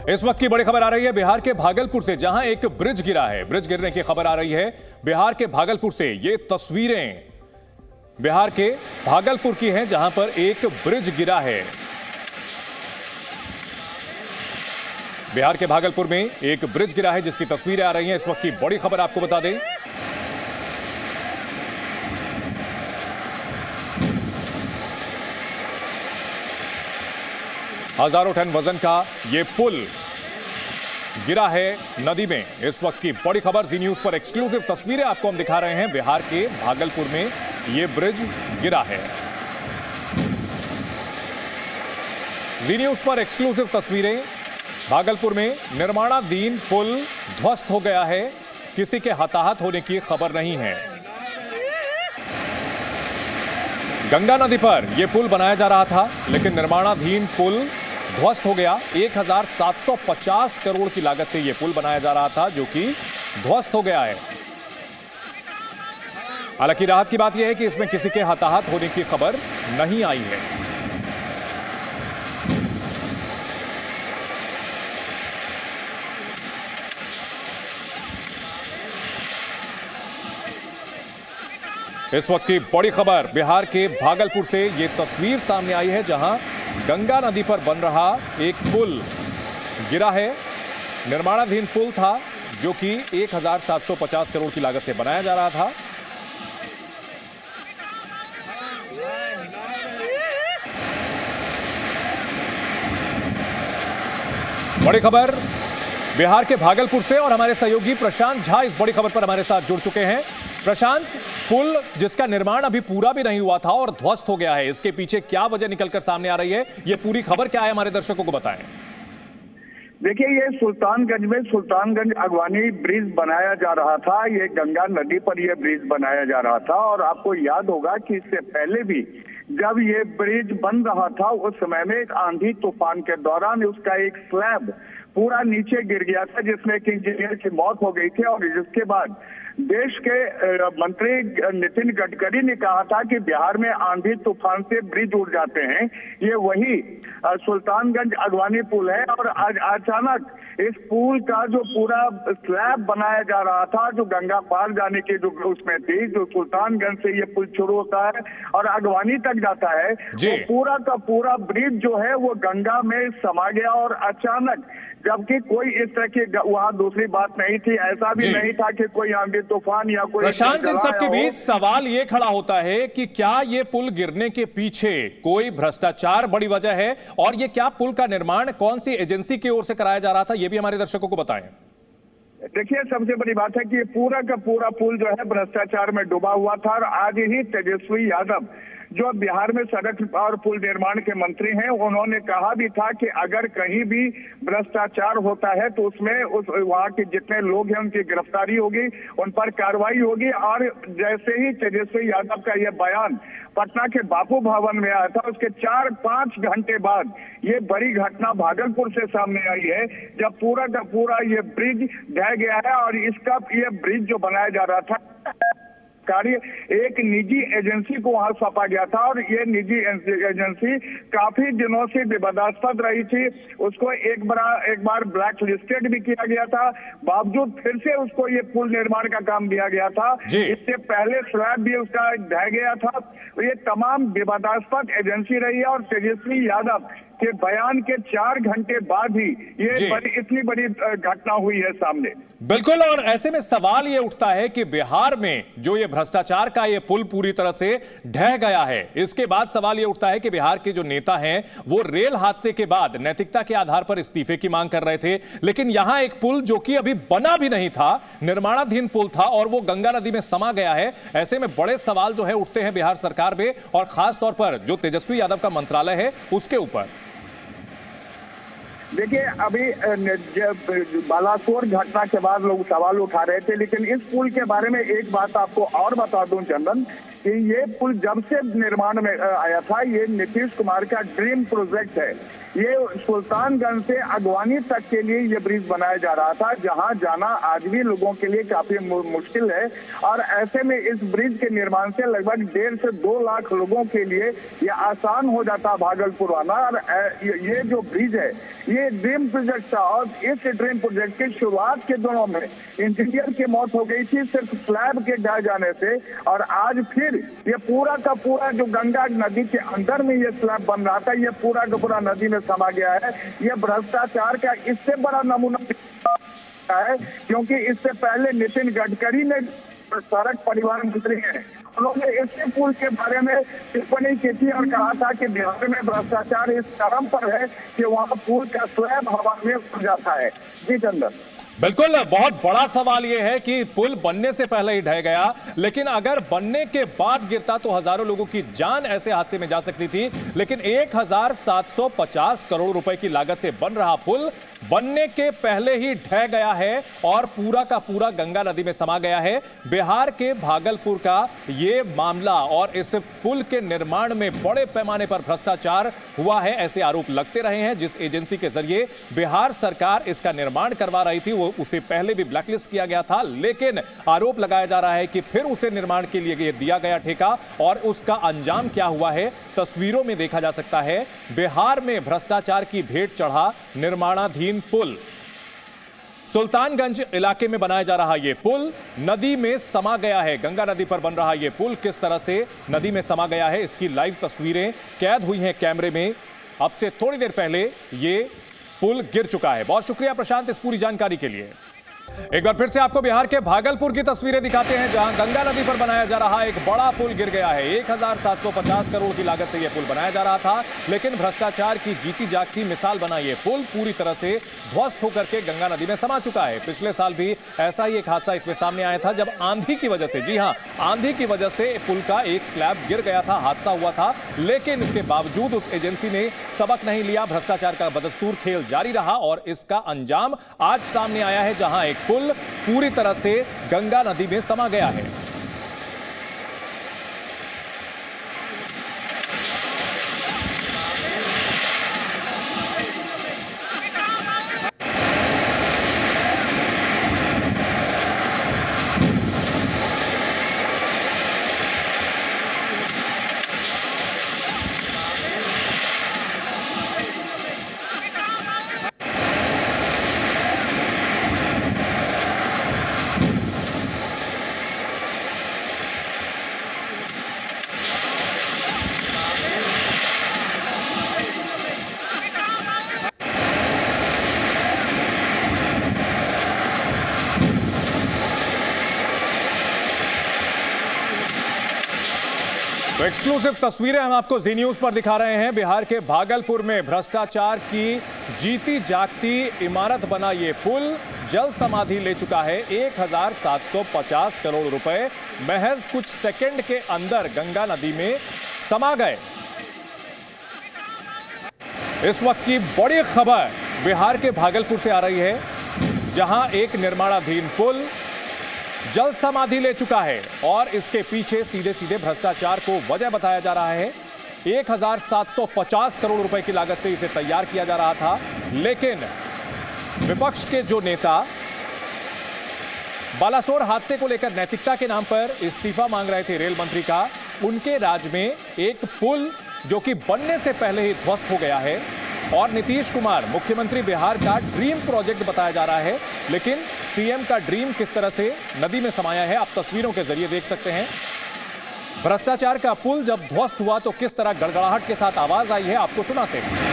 इस वक्त की बड़ी खबर आ रही है बिहार के भागलपुर से, जहां एक ब्रिज गिरा है। ब्रिज गिरने की खबर आ रही है बिहार के भागलपुर से। ये तस्वीरें बिहार के भागलपुर की हैं, जहां पर एक ब्रिज गिरा है। बिहार के भागलपुर में एक ब्रिज गिरा है जिसकी तस्वीरें आ रही हैं। इस वक्त की बड़ी खबर आपको बता दें, हजारों टन वजन का ये पुल गिरा है नदी में। इस वक्त की बड़ी खबर, जी न्यूज पर एक्सक्लूसिव तस्वीरें आपको हम दिखा रहे हैं। बिहार के भागलपुर में ये ब्रिज गिरा है। जी न्यूज पर एक्सक्लूसिव तस्वीरें। भागलपुर में निर्माणाधीन पुल ध्वस्त हो गया है। किसी के हताहत होने की खबर नहीं है। गंगा नदी पर यह पुल बनाया जा रहा था, लेकिन निर्माणाधीन पुल ध्वस्त हो गया। 1750 करोड़ की लागत से यह पुल बनाया जा रहा था, जो कि ध्वस्त हो गया है। हालांकि राहत की बात यह है कि इसमें किसी के हताहत होने की खबर नहीं आई है। इस वक्त की बड़ी खबर बिहार के भागलपुर से ये तस्वीर सामने आई है, जहां गंगा नदी पर बन रहा एक पुल गिरा है। निर्माणाधीन पुल था जो कि 1750 करोड़ की लागत से बनाया जा रहा था। बड़ी खबर बिहार के भागलपुर से, और हमारे सहयोगी प्रशांत झा इस बड़ी खबर पर हमारे साथ जुड़ चुके हैं। प्रशांत, पुल जिसका निर्माण अभी पूरा भी नहीं हुआ था और ध्वस्त हो गया है, इसके पीछे क्या वजह निकलकर सामने आ रही है? ये पूरी खबर क्या है, हमारे दर्शकों को बताएं। देखिए, ये सुल्तानगंज में सुल्तानगंज अगवानी ब्रिज बनाया जा रहा था। ये गंगा नदी पर यह ब्रिज बनाया जा रहा था, और आपको याद होगा कि इससे पहले भी जब ये ब्रिज बन रहा था, उस समय में एक आंधी तूफान के दौरान उसका एक स्लैब पूरा नीचे गिर गया था, जिसमें एक इंजीनियर की मौत हो गई थी। और जिसके बाद देश के मंत्री नितिन गडकरी ने कहा था कि बिहार में आंधी तूफान से ब्रिज उड़ जाते हैं। ये वही सुल्तानगंज अगवानी पुल है, और आज अचानक इस पुल का जो पूरा स्लैब बनाया जा रहा था, जो गंगा पार जाने की जो उसमें थी, जो सुल्तानगंज से ये पुल शुरू होता है और अगवानी तक जाता है, वो पूरा का पूरा ब्रिज जो है वो गंगा में समा गया। और अचानक, जबकि कोई इस तरह की वहां दूसरी बात नहीं थी, ऐसा भी नहीं था कि कोई आंधी तूफान या कोई। प्रशांत, इन सब के बीच सवाल ये खड़ा होता है कि क्या ये पुल गिरने के पीछे कोई भ्रष्टाचार बड़ी वजह है, और ये क्या पुल का निर्माण कौन सी एजेंसी की ओर से कराया जा रहा था, ये भी हमारे दर्शकों को बताएं। देखिए, सबसे बड़ी बात है कि ये पूरा का पूरा पुल जो है भ्रष्टाचार में डूबा हुआ था। और आज ही तेजस्वी यादव, जो बिहार में सड़क और पुल निर्माण के मंत्री हैं, उन्होंने कहा भी था कि अगर कहीं भी भ्रष्टाचार होता है तो उसमें वहां के जितने लोग हैं उनकी गिरफ्तारी होगी, उन पर कार्रवाई होगी। और जैसे ही तेजस्वी यादव का यह बयान पटना के बापू भवन में आया था, उसके 4-5 घंटे बाद ये बड़ी घटना भागलपुर से सामने आई है, जब पूरा का पूरा ये ब्रिज ढह गया है। और इसका ये ब्रिज जो बनाया जा रहा था, कार्य एक निजी एजेंसी को वहां सौंपा गया था, और ये निजी एजेंसी काफी दिनों से विवादास्पद रही थी। उसको एक बार ब्लैक लिस्टेड भी किया गया था, बावजूद फिर से उसको ये पुल निर्माण का काम दिया गया था। इससे पहले स्लैब भी उसका ढह गया था। ये तमाम विवादास्पद एजेंसी रही है, और तेजस्वी यादव के बयान के 4 घंटे बाद ही ये इतनी बड़ी घटना हुई है सामने। बिल्कुल, और ऐसे में सवाल ये उठता है कि बिहार में जो ये भ्रष्टाचार का ये पुल पूरी तरह से ढह गया है, इसके बाद सवाल ये उठता है कि बिहार के जो नेता हैं वो रेल हादसे के बाद नैतिकता के आधार पर इस्तीफे की मांग कर रहे थे, लेकिन यहां एक पुल जो कि अभी बना भी नहीं था, निर्माणाधीन पुल था, और वो गंगा नदी में समा गया है। ऐसे में बड़े सवाल जो है उठते हैं बिहार सरकार में, और खास तौर पर जो तेजस्वी यादव का मंत्रालय है उसके ऊपर। देखिए, अभी बालासोर घटना के बाद लोग सवाल उठा रहे थे, लेकिन इस पुल के बारे में एक बात आपको और बता दूं चंदन, कि ये पुल जब से निर्माण में आया था, ये नीतीश कुमार का ड्रीम प्रोजेक्ट है। ये सुल्तानगंज से अगवानी तक के लिए ये ब्रिज बनाया जा रहा था, जहां जाना आज भी लोगों के लिए काफी मुश्किल है। और ऐसे में इस ब्रिज के निर्माण से लगभग 1.5 से 2 लाख लोगों के लिए ये आसान हो जाता भागलपुर आना। और ये जो ब्रिज है, ये ड्रीम प्रोजेक्ट था, और इस ड्रीम प्रोजेक्ट की शुरुआत के दिनों में इंजीनियर की मौत हो गई थी सिर्फ स्लैब के ढह जाने से। और आज फिर ये पूरा का पूरा जो गंगा नदी के अंदर में ये स्लैब बन रहा था, ये पूरा का पूरा नदी में समा गया है। ये भ्रष्टाचार का इससे बड़ा नमूना है, क्योंकि इससे पहले नितिन गडकरी ने, सड़क परिवहन मंत्री हैं, उन्होंने इसी पुल के बारे में टिप्पणी की थी और कहा था कि बिहार में भ्रष्टाचार इस चरम पर है कि वहां पुल का स्लैब हवा में उड़ जाता है। जी चंदन, बिल्कुल, बहुत बड़ा सवाल यह है कि पुल बनने से पहले ही ढह गया, लेकिन अगर बनने के बाद गिरता तो हजारों लोगों की जान ऐसे हादसे में जा सकती थी। लेकिन 1750 करोड़ रुपए की लागत से बन रहा पुल बनने के पहले ही ढह गया है और पूरा का पूरा गंगा नदी में समा गया है। बिहार के भागलपुर का यह मामला, और इस पुल के निर्माण में बड़े पैमाने पर भ्रष्टाचार हुआ है ऐसे आरोप लगते रहे हैं। जिस एजेंसी के जरिए बिहार सरकार इसका निर्माण करवा रही थी, वो उसे पहले भी ब्लैकलिस्ट किया गया था, लेकिन आरोप लगाया जा रहा है कि फिर उसे निर्माण के लिए दिया गया ठेका, और उसका अंजाम क्या हुआ है तस्वीरों में देखा जा सकता है। बिहार में भ्रष्टाचार की भेंट चढ़ा निर्माणाधीन पुल। सुल्तानगंज इलाके में बनाया जा रहा यह पुल नदी में समा गया है। गंगा नदी पर बन रहा यह पुल किस तरह से नदी में समा गया है, इसकी लाइव तस्वीरें कैद हुई हैं कैमरे में। अब से थोड़ी देर पहले यह पुल गिर चुका है। बहुत शुक्रिया प्रशांत इस पूरी जानकारी के लिए। एक बार फिर से आपको बिहार के भागलपुर की तस्वीरें दिखाते हैं, जहां गंगा नदी पर बनाया जा रहा एक बड़ा पुल गिर गया है। 1750 करोड़ की लागत से यह पुल बनाया जा रहा था, लेकिन भ्रष्टाचार की जीती जागती मिसाल बना यह पुल पूरी तरह से ध्वस्त होकर के गंगा नदी में समा चुका है। पिछले साल भी ऐसा ही एक हादसा इसमें सामने आया था, जब आंधी की वजह से, जी हां, आंधी की वजह से पुल का एक स्लैब गिर गया था, हादसा हुआ था। लेकिन इसके बावजूद उस एजेंसी ने सबक नहीं लिया, भ्रष्टाचार का बदस्तूर खेल जारी रहा, और इसका अंजाम आज सामने आया है, जहां एक पुल पूरी तरह से गंगा नदी में समा गया है। तो एक्सक्लूसिव तस्वीरें हम आपको जी न्यूज पर दिखा रहे हैं। बिहार के भागलपुर में भ्रष्टाचार की जीती जागती इमारत बना ये पुल जल समाधि ले चुका है। 1750 करोड़ रुपए महज कुछ सेकंड के अंदर गंगा नदी में समा गए। इस वक्त की बड़ी खबर बिहार के भागलपुर से आ रही है, जहां एक निर्माणाधीन पुल जल समाधि ले चुका है, और इसके पीछे सीधे सीधे भ्रष्टाचार को वजह बताया जा रहा है। 1750 करोड़ रुपए की लागत से इसे तैयार किया जा रहा था, लेकिन विपक्ष के जो नेता बालासोर हादसे को लेकर नैतिकता के नाम पर इस्तीफा मांग रहे थे रेल मंत्री का, उनके राज में एक पुल जो कि बनने से पहले ही ध्वस्त हो गया है, और नीतीश कुमार मुख्यमंत्री बिहार का ड्रीम प्रोजेक्ट बताया जा रहा है। लेकिन सीएम का ड्रीम किस तरह से नदी में समाया है, आप तस्वीरों के जरिए देख सकते हैं। भ्रष्टाचार का पुल जब ध्वस्त हुआ तो किस तरह गड़गड़ाहट के साथ आवाज आई है, आपको सुनाते हैं।